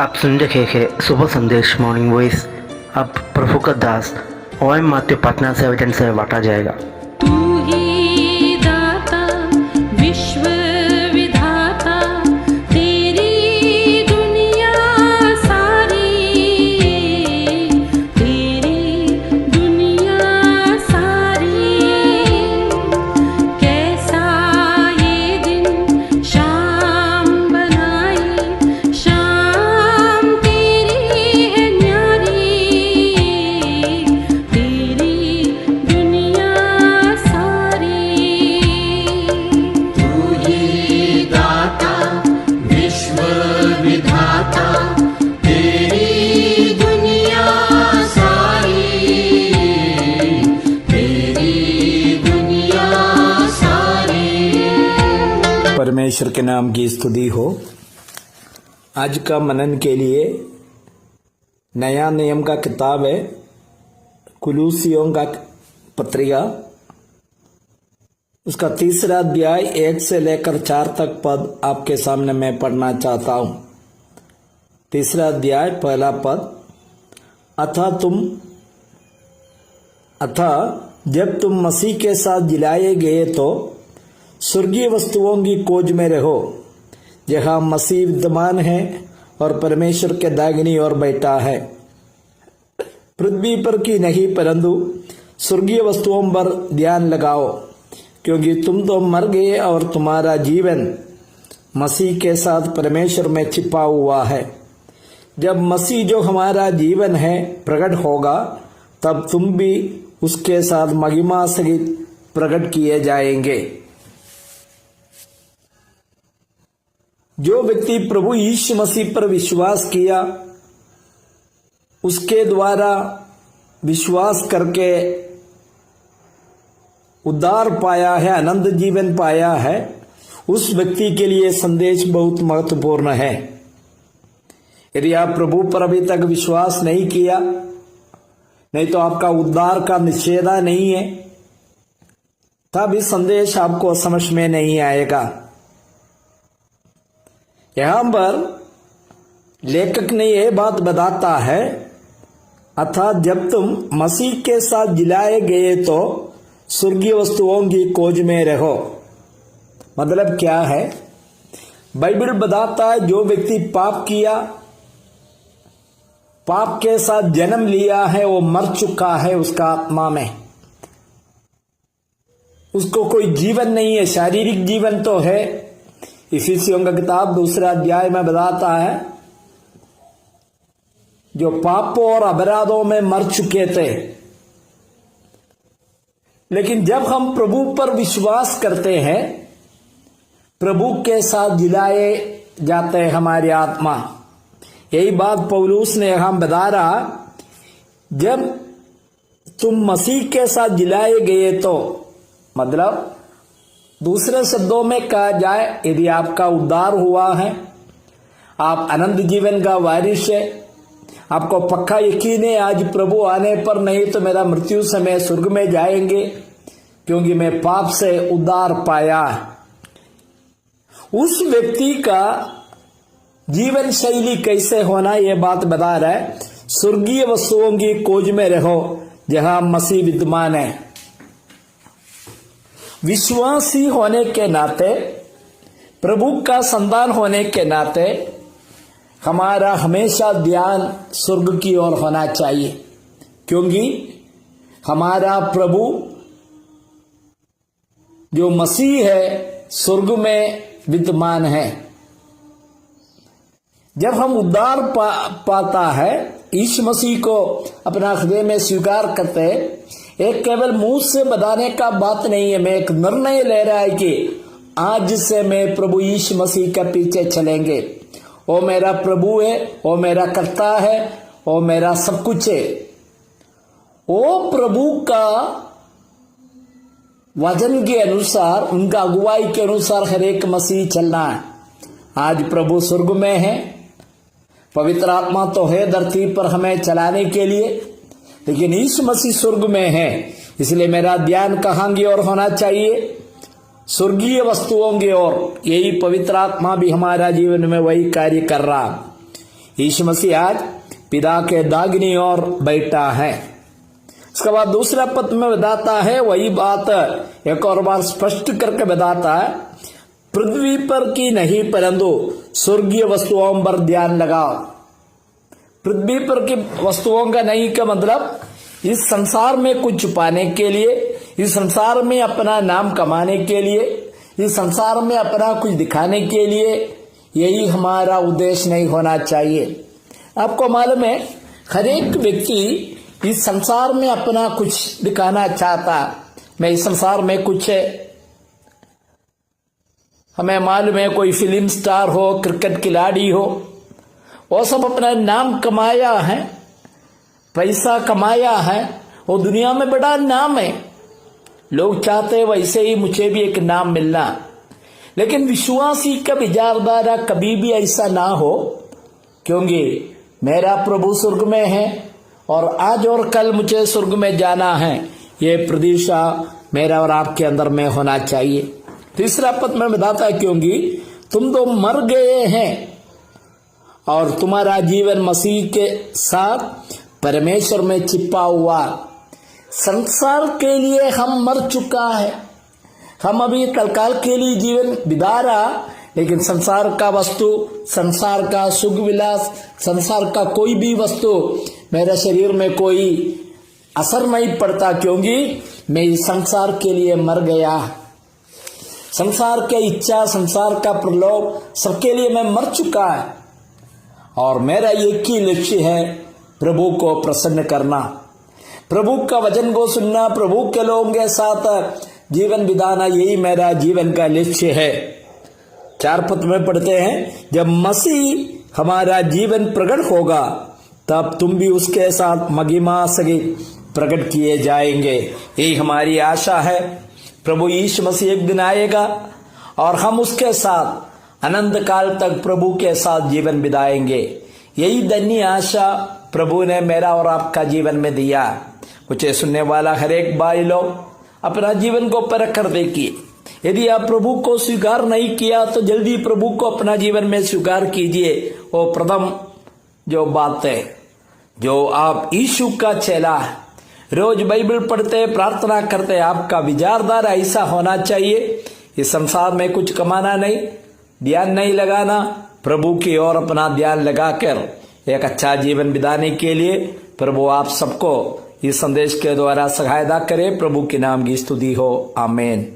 आप सुन रहे हैं सुबह संदेश मॉर्निंग वॉइस। अब प्रभु का दास ओएम मात्यु पटना से एविडेंस से बांटा जाएगा। तू ही दाता विश्व विधाता, तेरी दुनिया सारी, तेरी दुनिया सारी। कैसा ये दिन शाम बनाई, शाम तेरी है न्यारी, तेरी दुनिया सारी। तू ही दाता विश्व विधाता, तेरी दुनिया सारी, तेरी दुनिया सारी। परमेश्वर के नाम की स्तुति हो। आज का मनन के लिए नया नियम का किताब है, कुलूसियों का पत्रिका, उसका 3रा अध्याय 1 से लेकर 4 तक पद आपके सामने मैं पढ़ना चाहता हूं। 3रा अध्याय 1 पद, अतः जब तुम मसीह के साथ जिलाए गए तो स्वर्गीय वस्तुओं की खोज में रहो, जहां मसीह विद्यमान है और परमेश्वर के दाहिनी ओर बैठा है। पृथ्वी पर की नहीं परंतु स्वर्गीय वस्तुओं पर ध्यान लगाओ, क्योंकि तुम तो मर गए और तुम्हारा जीवन मसीह के साथ परमेश्वर में छिपा हुआ है। जब मसीह जो हमारा जीवन है प्रकट होगा, तब तुम भी उसके साथ महिमा सहित प्रकट किए जाएंगे। जो व्यक्ति प्रभु यीशु मसीह पर विश्वास किया, उसके द्वारा विश्वास करके उद्धार पाया है, अनंत जीवन पाया है, उस व्यक्ति के लिए संदेश बहुत महत्वपूर्ण है। यदि आप प्रभु पर अभी तक विश्वास नहीं किया, नहीं तो आपका उद्धार का निश्चय नहीं है, तब इस संदेश आपको समझ में नहीं आएगा। यहां पर लेखक ने यह बात बताता है, अर्थात जब तुम मसीह के साथ जिलाए गए तो स्वर्गीय वस्तुओं की खोज में रहो। मतलब क्या है? बाइबल बताता है जो व्यक्ति पाप किया, पाप के साथ जन्म लिया है, वो मर चुका है उसका आत्मा में, उसको कोई जीवन नहीं है। शारीरिक जीवन तो है, इफिसियों का किताब 2रा अध्याय में बताता है, जो पापों और अपराधों में मर चुके थे। लेकिन जब हम प्रभु पर विश्वास करते हैं, प्रभु के साथ जिलाए जाते हैं हमारी आत्मा। यही बात पौलुस ने यहां बता रहा, जब तुम मसीह के साथ जिलाए गए तो, मतलब दूसरे शब्दों में कहा जाए, यदि आपका उद्धार हुआ है, आप अनंत जीवन का वारिस है, आपको पक्का यकीन है आज प्रभु आने पर नहीं तो मेरा मृत्यु समय स्वर्ग में जाएंगे, क्योंकि मैं पाप से उद्धार पाया। उस व्यक्ति का जीवन शैली कैसे होना, यह बात बता रहा है। स्वर्गीय वस्तुओं की खोज में रहो, जहां मसीह विद्यमान है। विश्वासी होने के नाते, प्रभु का संतान होने के नाते, हमारा हमेशा ध्यान स्वर्ग की ओर होना चाहिए, क्योंकि हमारा प्रभु जो मसीह है स्वर्ग में विद्यमान है। जब हम उद्धार पाता है, यीशु मसीह को अपना हृदय में स्वीकार करते हैं, एक केवल मुंह से बताने का बात नहीं है, मैं एक निर्णय ले रहा है कि आज से मैं प्रभु यीशु मसीह के पीछे चलेंगे। वो मेरा प्रभु है, वो मेरा कर्ता है, वो मेरा सब कुछ है। वो प्रभु का वचन के अनुसार, उनका अगुवाई के अनुसार हर एक मसीह चलना है। आज प्रभु स्वर्ग में है, पवित्र आत्मा तो है धरती पर हमें चलाने के लिए, लेकिन यीशु मसीह स्वर्ग में है। इसलिए मेरा ध्यान कहां की ओर होना चाहिए? स्वर्गीय वस्तुओं की ओर। यही पवित्र आत्मा भी हमारा जीवन में वही कार्य कर रहा। यीशु मसीह आज पिता के दागिनी ओर बैठा है। इसके बाद दूसरा पद में बताता है, वही बात एक और बार स्पष्ट करके बताता है, पृथ्वी पर की नहीं परंतु स्वर्गीय वस्तुओं पर ध्यान लगाओ। पृथ्वी पर की वस्तुओं का नहीं का मतलब इस संसार में कुछ पाने के लिए, इस संसार में अपना नाम कमाने के लिए, इस संसार में अपना कुछ दिखाने के लिए, यही हमारा उद्देश्य नहीं होना चाहिए। आपको मालूम है, हर एक व्यक्ति इस संसार में अपना कुछ दिखाना चाहता। मैं इस संसार में कुछ है, हमें मालूम है कोई फिल्म स्टार हो, क्रिकेट खिलाड़ी हो, वो सब अपना नाम कमाया है, पैसा कमाया है, वो दुनिया में बड़ा नाम है। लोग चाहते हैं वैसे ही मुझे भी एक नाम मिलना। लेकिन विश्वासी का विचारधारा कभी भी ऐसा ना हो, क्योंकि मेरा प्रभु स्वर्ग में है और आज और कल मुझे स्वर्ग में जाना है, ये प्रतीक्षा मेरा और आपके अंदर में होना चाहिए। तीसरा पद में बताता है, क्योंकि तुम तो मर गए हैं और तुम्हारा जीवन मसीह के साथ परमेश्वर में छिपा हुआ। संसार के लिए हम मर चुका है, हम अभी कलकाल के लिए जीवन बिता रहा, लेकिन संसार का वस्तु, संसार का सुख विलास, संसार का कोई भी वस्तु मेरे शरीर में कोई असर नहीं पड़ता, क्योंकि मैं इस संसार के लिए मर गया। संसार के इच्छा, संसार का प्रलोभ, सबके लिए मैं मर चुका है और मेरा एक ही लक्ष्य है, प्रभु को प्रसन्न करना, प्रभु का वचन को सुनना, प्रभु के लोगों के साथ जीवन बिताना, यही मेरा जीवन का लक्ष्य है। 4 पद में पढ़ते हैं, जब मसीह हमारा जीवन प्रकट होगा तब तुम भी उसके साथ महिमा सहित प्रकट किए जाएंगे। यही हमारी आशा है। प्रभु यीशु मसीह एक दिन आएगा और हम उसके साथ अनंत काल तक प्रभु के साथ जीवन बिताएंगे। यही धन्य आशा प्रभु ने मेरा और आपका जीवन में दिया। मुझे सुनने वाला हर एक भाई लोग अपना जीवन को परख कर देखिए। यदि आप प्रभु को स्वीकार नहीं किया तो जल्दी प्रभु को अपना जीवन में स्वीकार कीजिए। वो प्रथम जो बात है, जो आप यीशु का चेला है, रोज बाइबल पढ़ते, प्रार्थना करते, आपका विचारधारा ऐसा होना चाहिए, इस संसार में कुछ कमाना नहीं, ध्यान नहीं लगाना, प्रभु की ओर अपना ध्यान लगाकर एक अच्छा जीवन बिताने के लिए प्रभु आप सबको इस संदेश के द्वारा सहायता करे। प्रभु के नाम की स्तुति हो, आमीन।